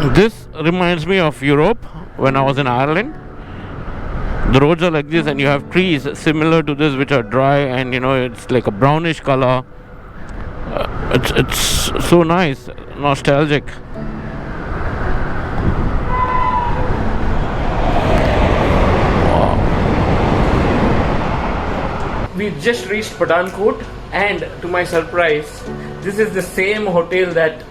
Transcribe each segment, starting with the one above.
This reminds me of Europe when I was in Ireland. The roads are like this, and you have trees similar to this which are dry, and it's like a brownish color. It's so nice, nostalgic. We just reached Pathankot, and to my surprise, this is the same hotel that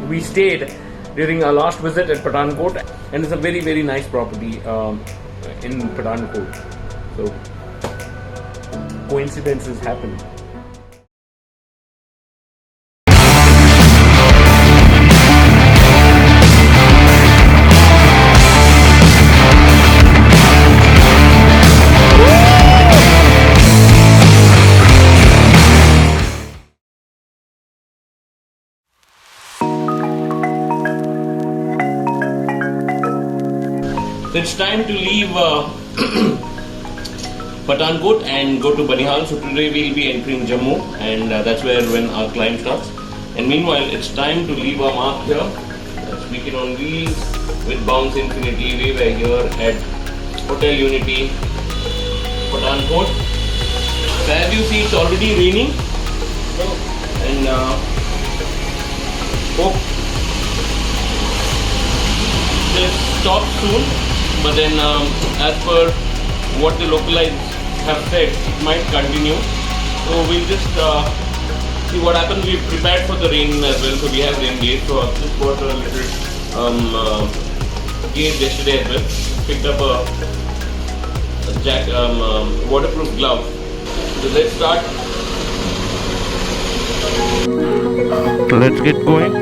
we stayed during our last visit at Pathankot, and it's a very, very nice property in Pathankot. So coincidences happen. So it's time to leave Pathankot and go to Banihal. So today we'll be entering Jammu, and that's when our climb starts. And meanwhile, it's time to leave our mark here. That's Weekend on Wheels with Bounce Infinity. We were here at Hotel Unity, Pathankot. So as you see, it's already raining, and hope this stops soon. But then, as per what the localites have said, it might continue. So we'll just see what happens. We've prepared for the rain as well, so we have rain gauge. So I've just bought a little gauge yesterday as well. Picked up a waterproof glove. So let's start. Let's get going.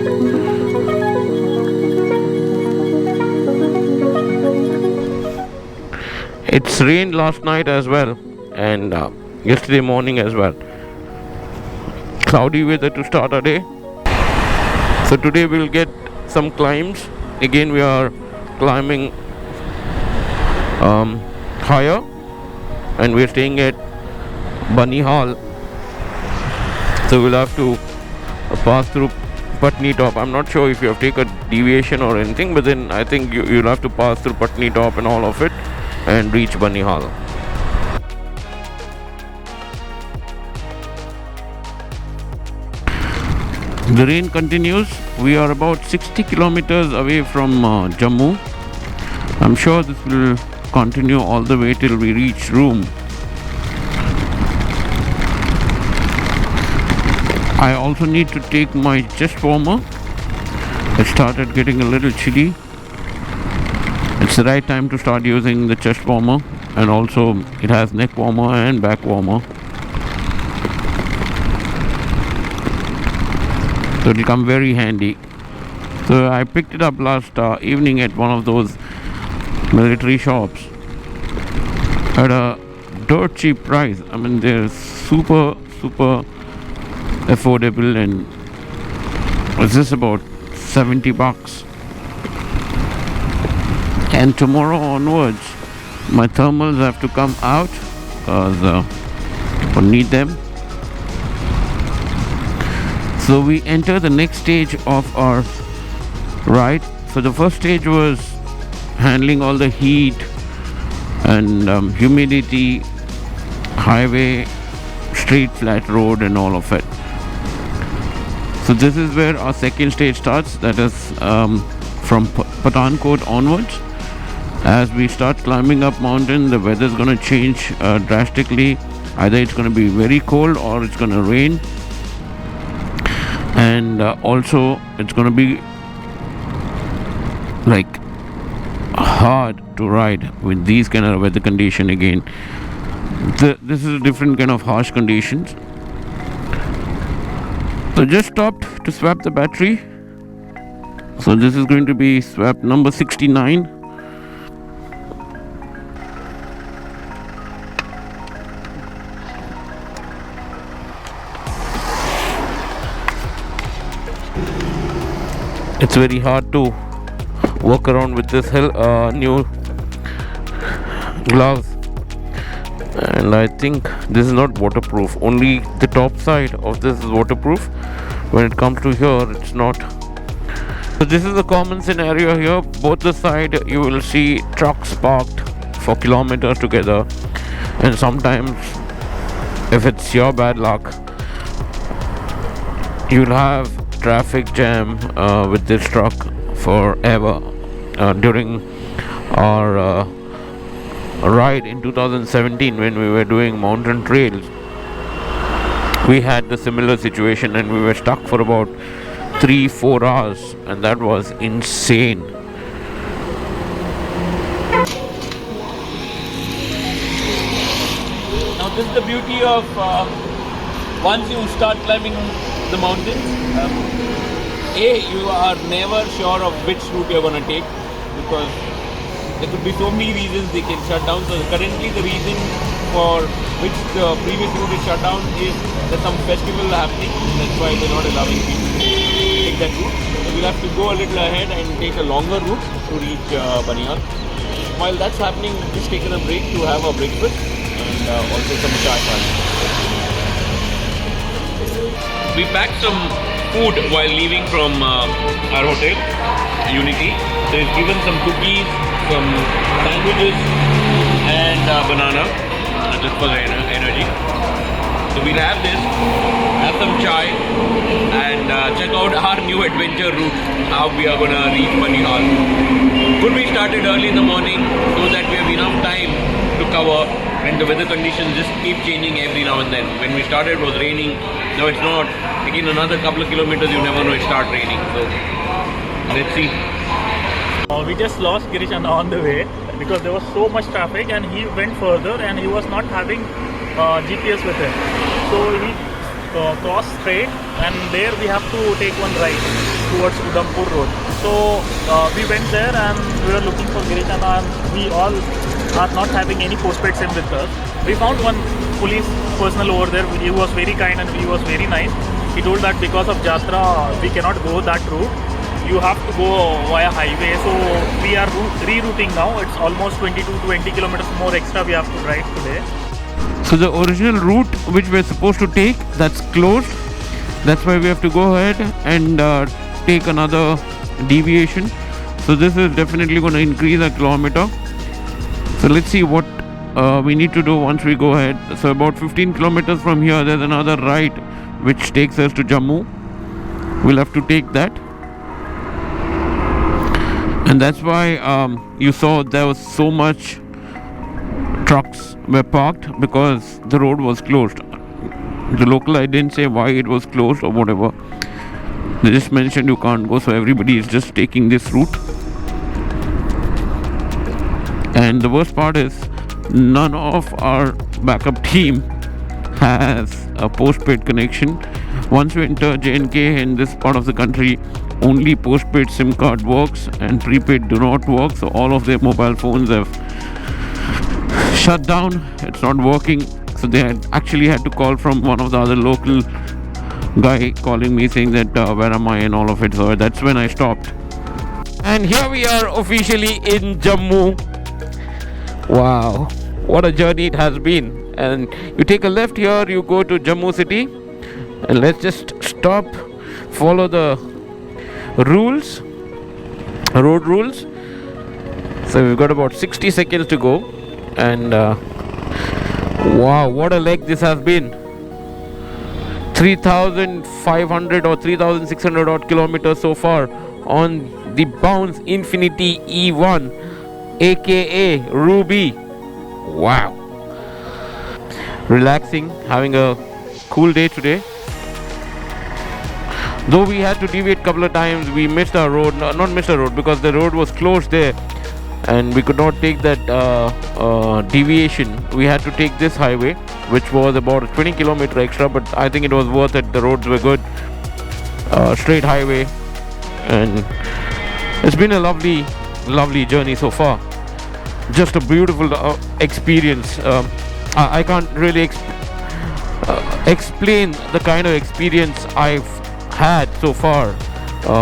It's rained last night as well, and yesterday morning as well. Cloudy weather to start our day. So today we'll get some climbs. Again, we are climbing higher, and we're staying at Banihal. So we'll have to pass through Patni Top. I'm not sure if you have to take a deviation or anything, but then I think you'll have to pass through Patni Top and all of it and reach Banihal. The rain continues. We are about 60 kilometers away from Jammu. I'm sure this will continue all the way till we reach room. I also need to take my chest warmer. It started getting a little chilly. It's the right time to start using the chest warmer, and also it has neck warmer and back warmer. So it'll come very handy. So I picked it up last evening at one of those military shops at a dirt cheap price. I mean, they're super affordable, and it's just about $70. And tomorrow onwards, my thermals have to come out because I need them. So we enter the next stage of our ride. So the first stage was handling all the heat and humidity, highway, straight flat road and all of it. So this is where our second stage starts, that is from Pathankot onwards. As we start climbing up mountain, the weather is going to change drastically. Either it's going to be very cold or it's going to rain, and also it's going to be like hard to ride with these kind of weather condition again. This is a different kind of harsh conditions. So just stopped to swap the battery. So this is going to be swap number 69. It's very hard to walk around with this new gloves, and I think this is not waterproof. Only the top side of this is waterproof. When it comes to here, it's not. So this is a common scenario here. Both the side you will see trucks parked for kilometers together, and sometimes, if it's your bad luck, you'll have traffic jam with this truck forever. During our ride in 2017 when we were doing mountain trails, we had the similar situation and we were stuck for about 3-4 hours, and that was insane. Now this is the beauty of once you start climbing the mountains, you are never sure of which route you're going to take, because there could be so many reasons they can shut down. So currently the reason for which the previous route is shut down is there's some festival happening. That's why they're not allowing people to take that route. So we'll have to go a little ahead and take a longer route to reach Banihal. While that's happening, we've just taken a break to have a breakfast and also some chai. We packed some food while leaving from our hotel, Unity. So he's given some cookies, some sandwiches and banana, just for the energy. So we'll have this, have some chai and check out our new adventure route, how we are going to reach Banihal. Could we started early in the morning so that we have enough time to cover, and the weather conditions just keep changing every now and then. When we started it was raining, now it's not. Again another couple of kilometers you never know it start raining. So let's see. We just lost Girish on the way because there was so much traffic, and he went further and he was not having GPS with him. So he crossed straight, and there we have to take one right towards Udhampur road. So we went there and we were looking for Girish, and we all are not having any postpaid SIM with us. We found one police personnel over there. He was very kind and he was very nice. He told that because of Jatra we cannot go that route. You have to go via highway. So we are rerouting now. It's almost 20 kilometers more extra we have to drive today. So the original route which we're supposed to take, that's closed. That's why we have to go ahead and take another deviation. So this is definitely going to increase our kilometer. So let's see what we need to do once we go ahead. So about 15 kilometers from here there's another right which takes us to Jammu. We'll have to take that. And that's why you saw there was so much trucks were parked, because the road was closed. The local, I didn't say why it was closed or whatever. They just mentioned you can't go, so everybody is just taking this route. And the worst part is none of our backup team has a postpaid connection. Once you enter J&K in this part of the country, only postpaid SIM card works and prepaid do not work. So all of their mobile phones have shut down. It's not working. So they actually had to call from one of the other local guy calling me saying that where am I and all of it. So that's when I stopped. And here we are officially in Jammu. Wow, what a journey it has been. And you take a left here, you go to Jammu city, and let's just stop, follow the rules, road rules. So we've got about 60 seconds to go, and wow, what a leg this has been. 3,500 or 3,600 odd kilometers so far on the Bounce Infinity E1, aka Ruby. Wow, relaxing, having a cool day today. Though we had to deviate a couple of times, we missed our road. No, not missed our road, because the road was closed there and we could not take that deviation. We had to take this highway, which was about a 20 kilometer extra, but I think it was worth it. The roads were good, straight highway, and it's been a lovely journey so far. Just a beautiful experience. I can't really explain the kind of experience I've had so far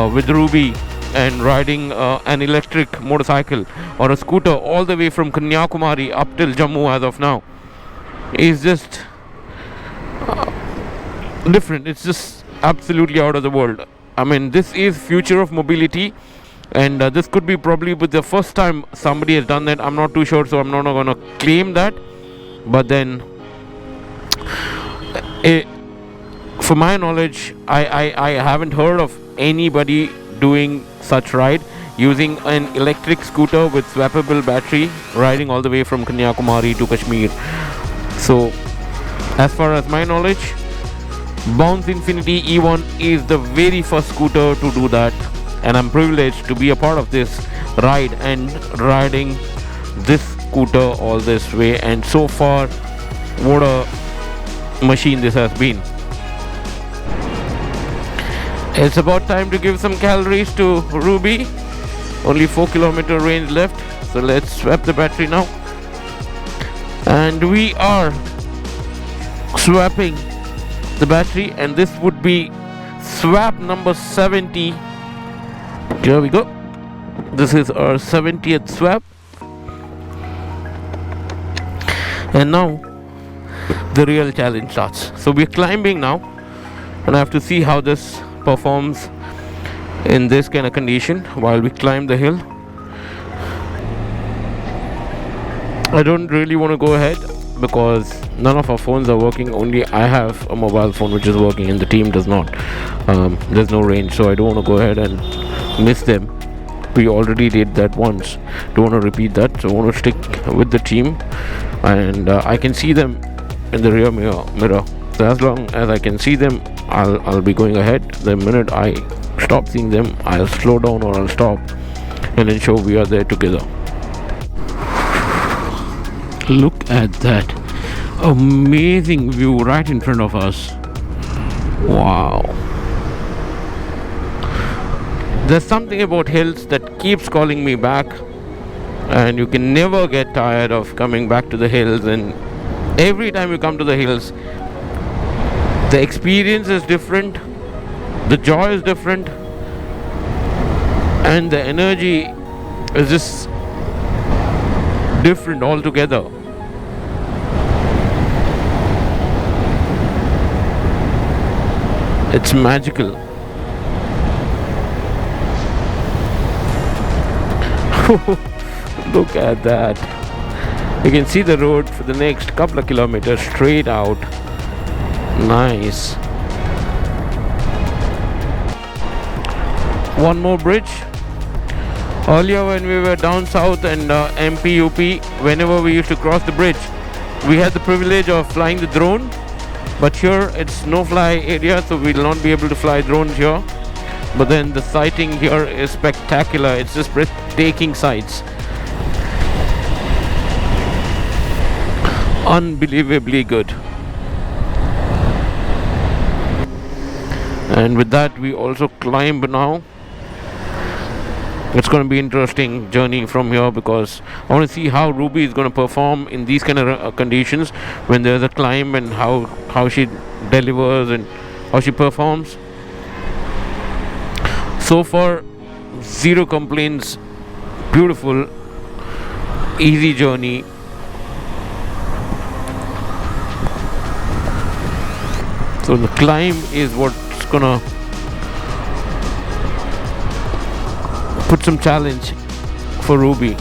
with Ruby, and riding an electric motorcycle or a scooter all the way from Kanyakumari up till Jammu as of now is just different. It's just absolutely out of the world. I mean, this is future of mobility, and this could be probably the first time somebody has done that. I'm not too sure, so I'm not going to claim that. But then, for my knowledge, I haven't heard of anybody doing such ride using an electric scooter with swappable battery, riding all the way from Kanyakumari to Kashmir. So, as far as my knowledge, Bounce Infinity E1 is the very first scooter to do that, and I'm privileged to be a part of this ride and riding this scooter all this way. And so far, what a machine this has been. It's about time to give some calories to Ruby. Only 4-kilometer range left, so let's swap the battery now. And we are swapping the battery, and this would be swap number 70. Here we go. This is our 70th swap. And now the real challenge starts. So we're climbing now, and I have to see how this performs in this kind of condition while we climb the hill. I don't really want to go ahead because none of our phones are working. Only I have a mobile phone which is working and the team does not. There's no range, so I don't want to go ahead and miss them. We already did that once. Don't want to repeat that, so I want to stick with the team, and I can see them in the rear mirror. So as long as I can see them, I'll be going ahead. The minute I stop seeing them, I'll slow down or I'll stop and ensure we are there together. Look at that amazing view right in front of us. Wow. There's something about hills that keeps calling me back, and you can never get tired of coming back to the hills. And every time you come to the hills, the experience is different, the joy is different, and the energy is just different altogether. It's magical. Look at that. You can see the road for the next couple of kilometers straight out. Nice. One more bridge. Earlier when we were down south and MP, UP, whenever we used to cross the bridge, we had the privilege of flying the drone. But here it's no fly area, so we'll not be able to fly drones here. But then the sighting here is spectacular. It's just breathtaking sights. Unbelievably good. And with that, we also climb now. It's going to be interesting journey from here because I want to see how Ruby is going to perform in these kind of conditions when there's a climb, and how she delivers and how she performs. So far, zero complaints. Beautiful, easy journey. So the climb is what's gonna put some challenge for Ruby.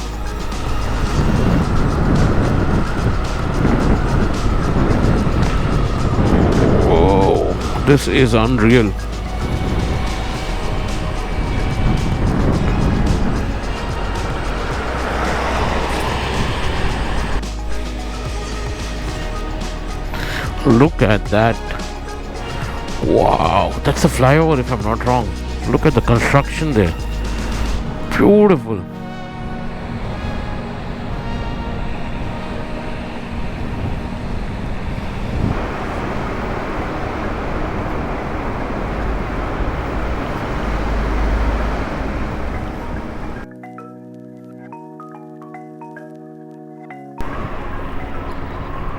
Whoa, this is unreal. Look at that. Wow, that's a flyover if I'm not wrong. Look at the construction there. Beautiful.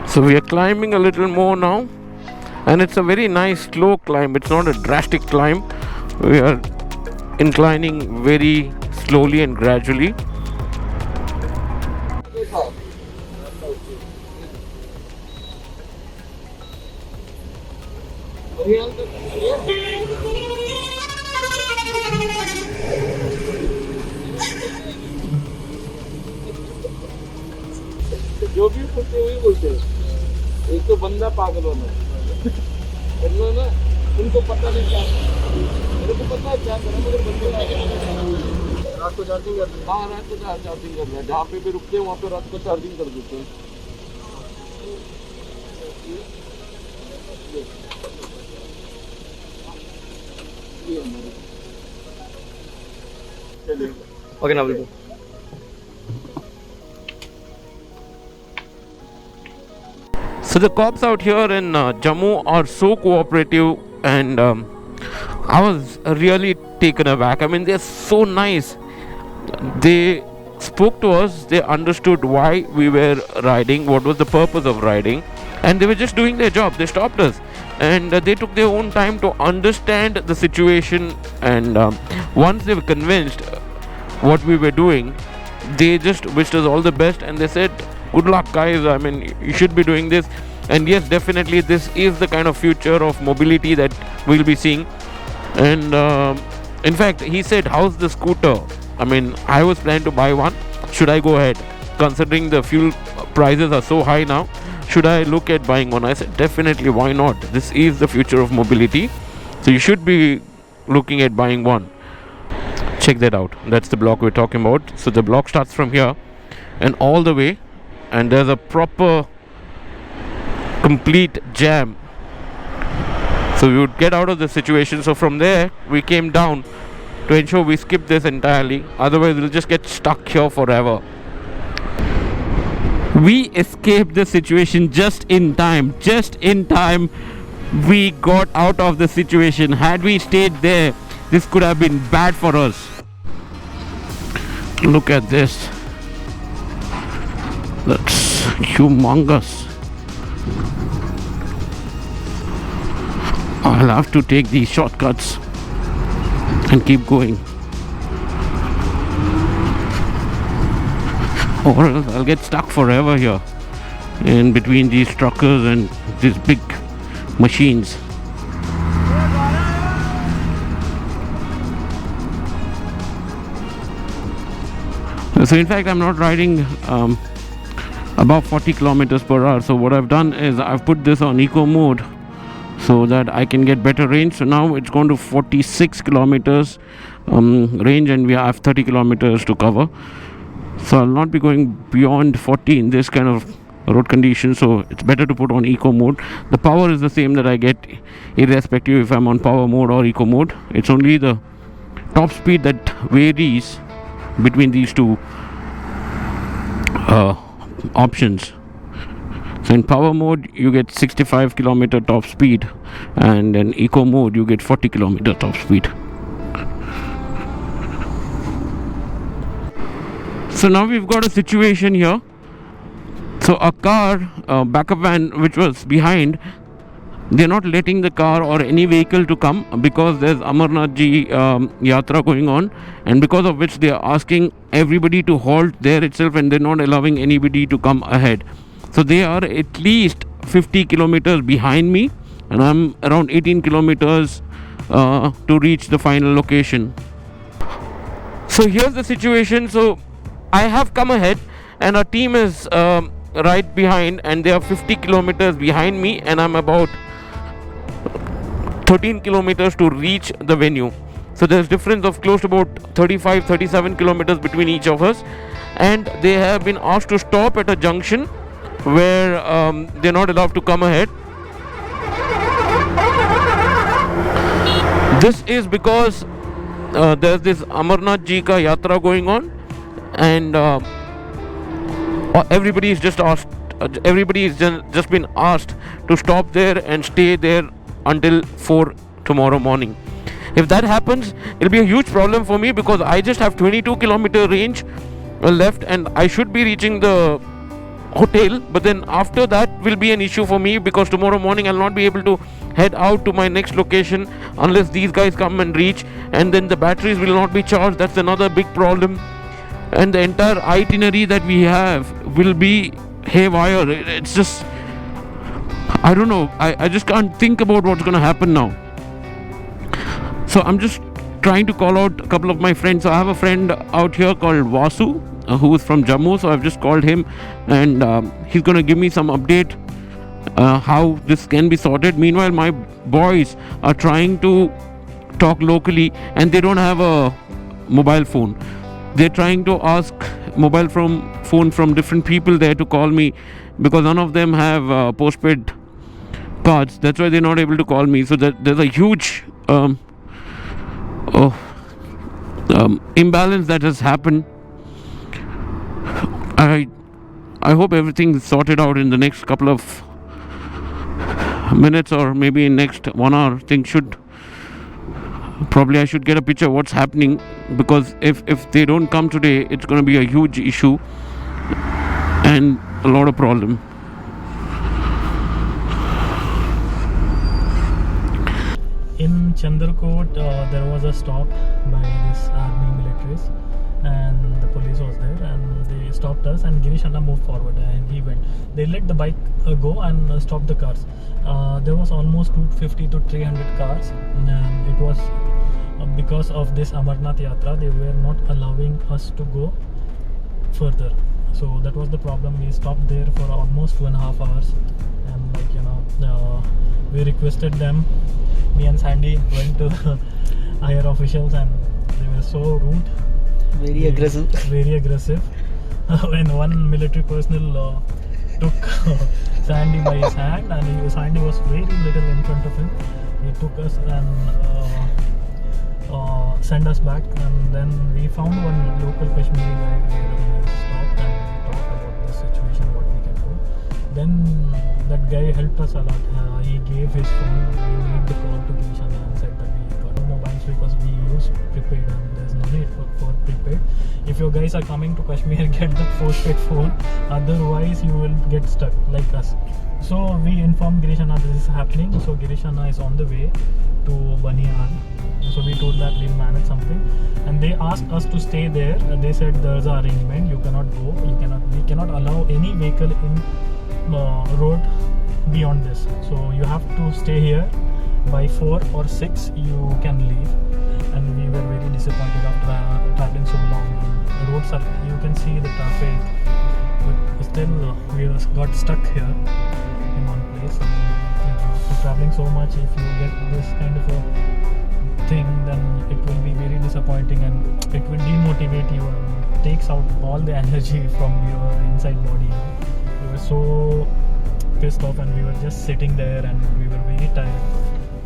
So we are climbing a little more now, and it's a very nice slow climb. It's not a drastic climb. We are inclining very slowly and gradually. जो भी बोलते वही बोलते हैं। एक तो बंदा पागल होना ना, उनको पता नहीं क्या, मेरे को पता है क्या करना, मगर बंदे रात को चार्जिंग कर, हाँ रात को चार्जिंग कर रहे हैं, जहाँ पे भी रुकते हैं वहाँ पे रात को चार्जिंग कर देते हैं। Okay, now we'll go. So the cops out here in Jammu are so cooperative, and I was really taken aback. I mean, they're so nice. They spoke to us, they understood why we were riding, what was the purpose of riding, and they were just doing their job. They stopped us, and they took their own time to understand the situation, and once they were convinced what we were doing, they just wished us all the best, and they said, good luck guys, I mean, you should be doing this. And yes, definitely this is the kind of future of mobility that we'll be seeing. And in fact, he said, how's the scooter? I mean, I was planning to buy one. Should I go ahead? Considering the fuel prices are so high now, should I look at buying one? I said, definitely, why not? This is the future of mobility, so you should be looking at buying one. Check that out. That's the block we're talking about. So the block starts from here and all the way, and there's a proper complete jam. So we would get out of the situation. So from there we came down to ensure we skip this entirely, otherwise we'll just get stuck here forever. We escaped the situation just in time. We got out of the situation. Had we stayed there, this could have been bad for us. Look at this. That's humongous. I'll have to take these shortcuts and keep going, or else I'll get stuck forever here in between these truckers and these big machines. So in fact, I'm not riding above 40 kilometers per hour. So what I've done is I've put this on eco mode so that I can get better range. So now it's gone to 46 kilometers range, and we have 30 kilometers to cover. So I'll not be going beyond 40 in this kind of road condition, so it's better to put on eco mode. The power is the same that I get irrespective if I'm on power mode or eco mode. It's only the top speed that varies between these two options. So in power mode you get 65 kilometer top speed, and in eco mode you get 40 kilometer top speed. So now we've got a situation here. So a car, backup van which was behind, they're not letting the car or any vehicle to come because there's Amarnath Ji Yatra going on, and because of which they are asking everybody to halt there itself, and they're not allowing anybody to come ahead. So they are at least 50 kilometers behind me, and I'm around 18 kilometers to reach the final location. So here's the situation. So I have come ahead, and our team is right behind, and they are 50 kilometers behind me, and I'm about 13 kilometers to reach the venue. So there's difference of close to about 35-37 kilometers between each of us, and they have been asked to stop at a junction where they're not allowed to come ahead. This is because there's this Amarnath Ji ka Yatra going on, and everybody is just asked. Everybody is just been asked to stop there and stay there until 4 tomorrow morning. If that happens, it'll be a huge problem for me because I just have 22 kilometer range left, and I should be reaching the hotel, but then after that will be an issue for me because tomorrow morning I'll not be able to head out to my next location unless these guys come and reach, and then the batteries will not be charged. That's another big problem, and the entire itinerary that we have will be haywire. It's just, I don't know, I just can't think about what's going to happen now. So I'm just trying to call out a couple of my friends. So I have a friend out here called Vasu, who is from Jammu, so I've just called him, and he's going to give me some update how this can be sorted. Meanwhile, my boys are trying to talk locally, and they don't have a mobile phone. They're trying to ask mobile phone from different people there to call me, because none of them have postpaid cards. That's why they're not able to call me. So there's a huge imbalance that has happened. I hope everything is sorted out in the next couple of minutes, or maybe in next 1 hour. Things should probably, I should get a picture of what's happening, because if they don't come today, it's going to be a huge issue and a lot of problem. In Chandrakot, there was a stop by this army militaries, and the police was there, and they stopped us, and Girish Anna moved forward and he went. They let the bike go and stopped the cars. There was almost 250 to 300 cars, and it was because of this Amarnath Yatra, they were not allowing us to go further. So that was the problem. We stopped there for almost 2.5 hours, and we requested them. Me and Sandy went to the higher officials, and they were so rude, very aggressive. Very aggressive. When one military personnel took Sandy by his hand, and Sandy was very little in front of him. He took us and sent us back, and then we found one local Kashmiri guy where we stopped and we talked about the situation, what we can do. Then that guy helped us a lot. He gave his phone. We made the call to Girish and said that we got no mobiles because we use prepaid, and there's no need for prepaid. If you guys are coming to Kashmir, get the postpaid phone. Otherwise, you will get stuck like us. So we informed Girish Anna this is happening. So Girish Anna is on the way to Banihal. So we told that we'll manage something, and they asked us to stay there. They said there's an arrangement. You cannot go. We cannot allow any vehicle in road beyond this. So you have to stay here. By 4 or 6 you can leave. And we were very disappointed after traveling so long. And the roads are, you can see the traffic, but still we got stuck here in one place. And after traveling so much, if you get this kind of a thing, then it will be very disappointing, and it will demotivate you and takes out all the energy from your inside body. We were so pissed off, and we were just sitting there, and we were very tired.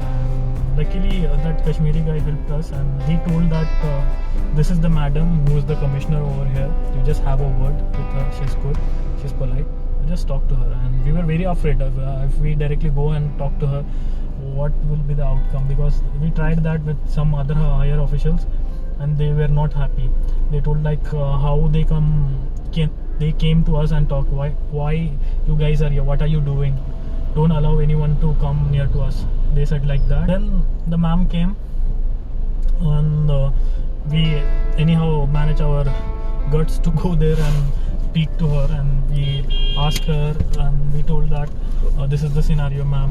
And luckily that Kashmiri guy helped us, and he told that this is the madam who is the commissioner over here. You just have a word with her. She's good, she's polite. Just talk to her. And we were very afraid of if we directly go and talk to her, what will be the outcome, because we tried that with some other higher officials and they were not happy. They told like how they came to us and talk, why you guys are here, what are you doing, don't allow anyone to come near to us. They said like that. Then the ma'am came, and we anyhow managed our guts to go there and speak to her, and we asked her, and we told that this is the scenario, ma'am,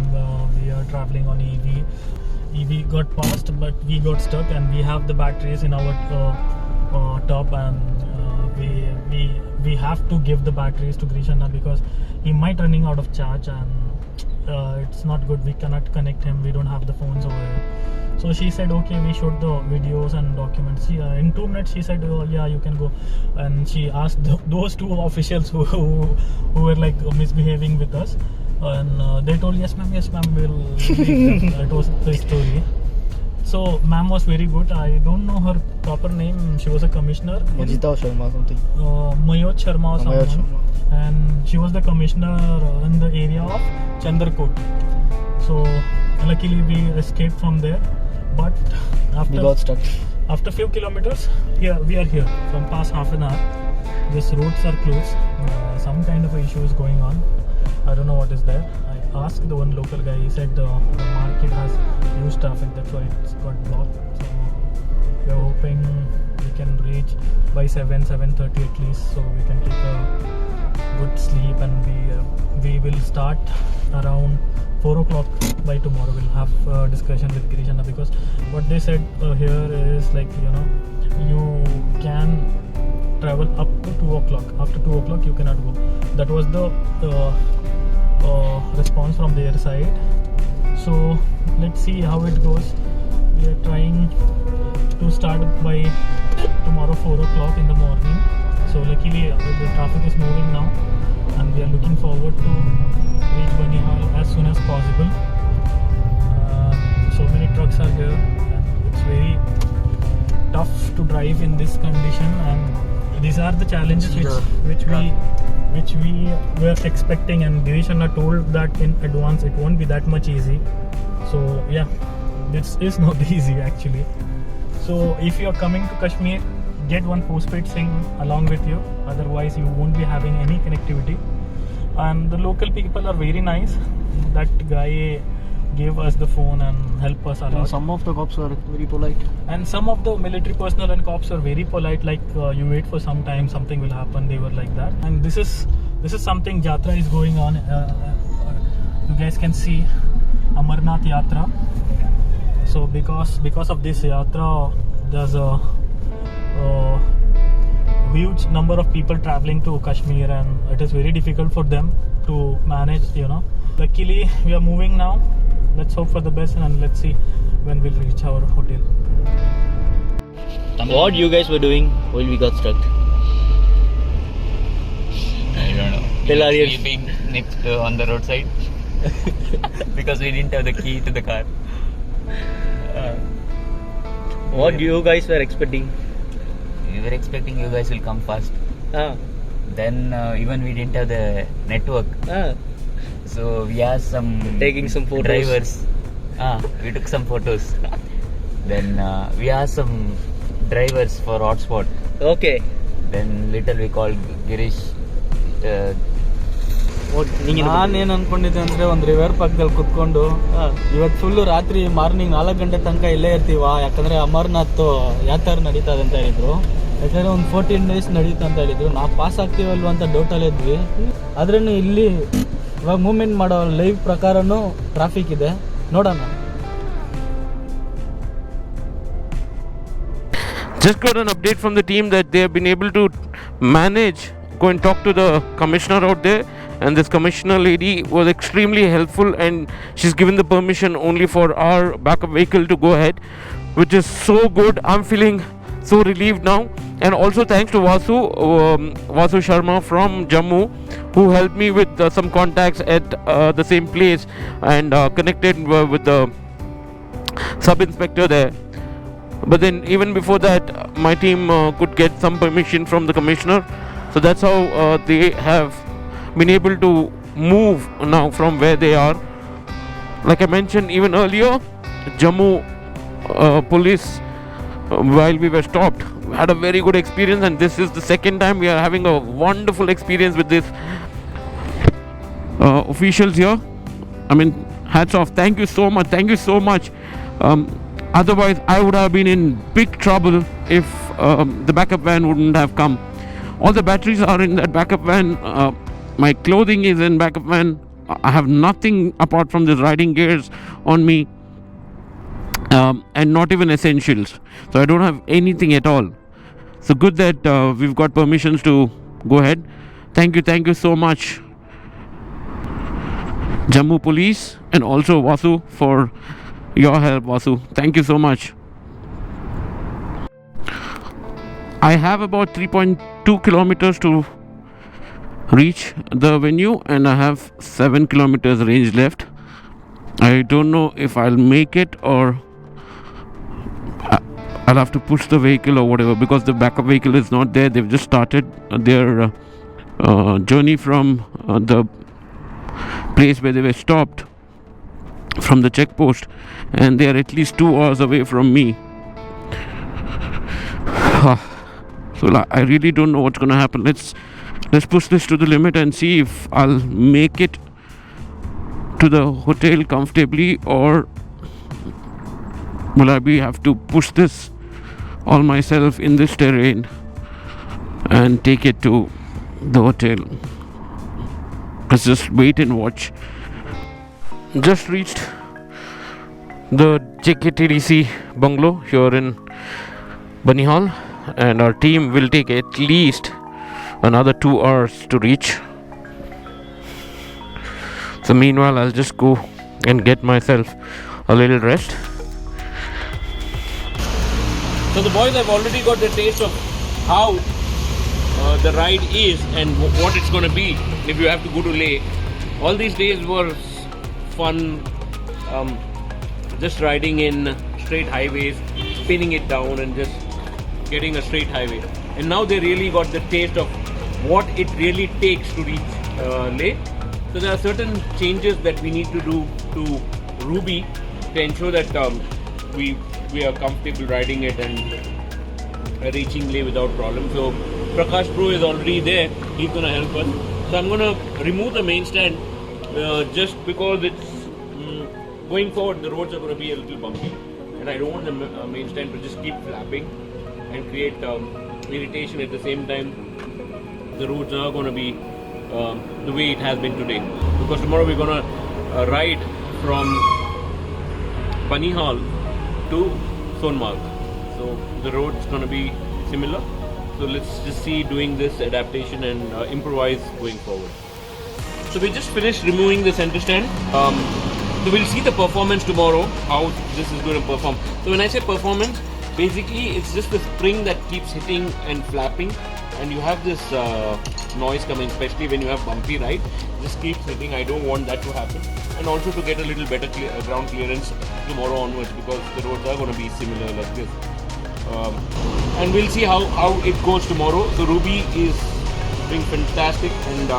we are traveling on EV got passed, but we got stuck, and we have the batteries in our top, and we have to give the batteries to Grishana because he might running out of charge, and it's not good. We cannot connect him, we don't have the phones over here. So she said okay, we showed the videos and documents. In 2 minutes she said, oh yeah, you can go. And she asked those 2 officials who were like misbehaving with us, and they told yes ma'am, we'll leave them. That was the story. So ma'am was very good. I don't know her proper name. She was a commissioner. Majita Sharma something. Mayot Sharma or someone. And she was the commissioner in the area of Chandrakot. So luckily we escaped from there. But after we got stuck. After few kilometers, here we are here. From past half an hour, these roads are closed. Some kind of a issue is going on. I don't know what is there. I asked the one local guy. He said the market has huge traffic. That's why it's got blocked. So we are hoping we can reach by 7:30 at least, so we can take a good sleep, and we will start around 4 o'clock by tomorrow. We'll have a discussion with Girish, because what they said here is like, you can travel up to o'clock. After 2 o'clock, you cannot go. That was the response from their side. So let's see how it goes. We are trying to start by tomorrow 4 o'clock in the morning. So luckily the traffic is moving now, and we are looking forward to reach Banihal as soon as possible. So many trucks are here, and it's very tough to drive in this condition, and these are the challenges which we were expecting, and Girish Anna told that in advance it won't be that much easy. So yeah, this is not easy actually. So if you are coming to Kashmir, get one postpaid SIM along with you, otherwise you won't be having any connectivity. And the local people are very nice. That guy gave us the phone and helped us a lot. Some of the cops are very polite. And some of the military personnel and cops are very polite, like you wait for some time, something will happen. They were like that. And this is something, Jatra is going on. You guys can see Amarnath Yatra. So because of this Yatra, there's a huge number of people traveling to Kashmir, and it is very difficult for them to manage, Luckily we are moving now. Let's hope for the best, and let's see when we'll reach our hotel. What you guys were doing while we got stuck? I don't know. Tell Aryan. Sleeping next on the roadside because we didn't have the key to the car. What you guys were expecting? We were expecting you guys will come fast. Then even we didn't have the network. So we asked Taking some photos. drivers. We took some photos. Then we asked some drivers for hotspot. Okay. Then little we called Girish. ನಾನೇನು ಅನ್ಕೊಂಡಿದ್ದೆ ಅಂದ್ರೆ ಒಂದು river ಪಕ್ಕದಲ್ಲಿ ಕುತ್ಕೊಂಡು ಇವತ್ತು full ರಾತ್ರಿ morning 4 ಗಂಟೆ ತನಕ ಇಲ್ಲೇ ಇರ್ತೀವ, ಯಾಕಂದ್ರೆ ಅಮರ್ನಾಥ್ ಯಾತ್ರೆ ನಡೀತದೆ ಅಂತ ಹೇಳಿದ್ರು. ಯಾಕಂದ್ರೆ ಒಂದು 14 days ನಡೀತಾ ಅಂತ ಹೇಳಿದ್ರು. ನಾವು ಪಾಸ್ ಆಗ್ತೀವಲ್ವ ಅಂತ ಡೌಟಲ್ಲಿ ಇದ್ವಿ. ಆದ್ರೂ ಇಲ್ಲಿ ಇವಾಗ ಮೂವ್ಮೆಂಟ್ ಮಾಡೋ ಲೈವ್ ಪ್ರಕಾರನೂ ಟ್ರಾಫಿಕ್ ಇದೆ, ನೋಡೋಣ. Just got an update from the team that they have been able to manage, go and talk to the commissioner out there, and this commissioner lady was extremely helpful, and she's given the permission only for our backup vehicle to go ahead, which is so good. I'm feeling so relieved now. And also thanks to Vasu Sharma from Jammu, who helped me with some contacts at the same place, and connected with the sub-inspector there. But then even before that, my team could get some permission from the commissioner. So that's how they have been able to move now from where they are. Like I mentioned even earlier, Jammu police, while we were stopped, had a very good experience, and this is the second time we are having a wonderful experience with this officials here. I mean, hats off. Thank you so much. Otherwise I would have been in big trouble if the backup van wouldn't have come. All the batteries are in that backup van. My clothing is in backup van. I have nothing apart from this riding gears on me, and not even essentials. So I don't have anything at all. So good that we've got permissions to go ahead. Thank you so much, Jammu Police, and also Vasu, for your help. Vasu, thank you so much. I have about 3.2 kilometers to reach the venue, and I have 7 kilometers range left. I don't know if I'll make it, or I'll have to push the vehicle or whatever, because the backup vehicle is not there. They've just started their journey from the place where they were stopped from the checkpost, and they are at least 2 hours away from me. So I really don't know what's going to happen. Let's push this to the limit and see if I'll make it to the hotel comfortably, or will I have to push this all myself in this terrain and take it to the hotel. Let's just wait and watch. Just reached the JKTDC bungalow here in Banihal, and our team will take at least another 2 hours to reach. So meanwhile, I'll just go and get myself a little rest. So the boys have already got the taste of how the ride is and what it's going to be if you have to go to Leh. All these days were fun, just riding in straight highways, spinning it down and just getting a straight highway. And now they really got the taste of what it really takes to reach Leh. So there are certain changes that we need to do to Ruby to ensure that we are comfortable riding it and reaching Leh without problem. So Prakash Bro is already there. He's going to help us. So I'm going to remove the main stand just because it's going forward. The roads are going to be a little bumpy, and I don't want the main stand to just keep flapping and create irritation. At the same time, the roads are going to be the way it has been today, because tomorrow we're going to ride from Banihal to Sonmarg. So the road's going to be similar. So let's just see doing this adaptation and improvise going forward. So we just finished removing the center stand. So we'll see the performance tomorrow, how this is going to perform. So when I say performance, basically it's just the spring that keeps hitting and flapping, and you have this noise coming, especially when you have bumpy ride. Just keeps hitting. I don't want that to happen. And also to get a little better ground clearance tomorrow onwards, because the roads are going to be similar like this. And we'll see how it goes tomorrow. So Ruby is doing fantastic, and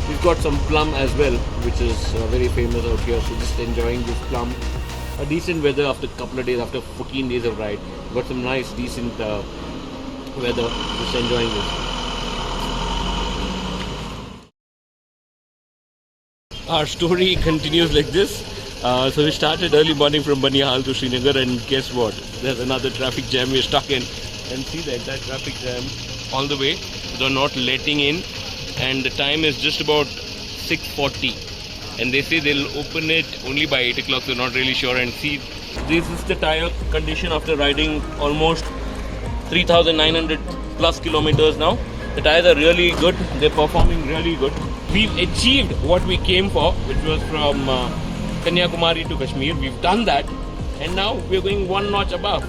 we've got some plum as well, which is very famous out here. So just enjoying this plum. A decent weather after a couple of days, after 14 days of ride. Got some nice, decent weather. Just enjoying this. Our story continues like this. So we started early morning from Banihal to Srinagar, and guess what? There's another traffic jam we're stuck in. And see the entire traffic jam all the way. They're not letting in, and the time is just about 6:40. And they say they'll open it only by 8 o'clock, so not really sure. And see, this is the tire condition after riding almost 3,900 plus kilometers now. The tires are really good. They're performing really good. We've achieved what we came for, which was from Kanyakumari to Kashmir. We've done that, and now we're going one notch above.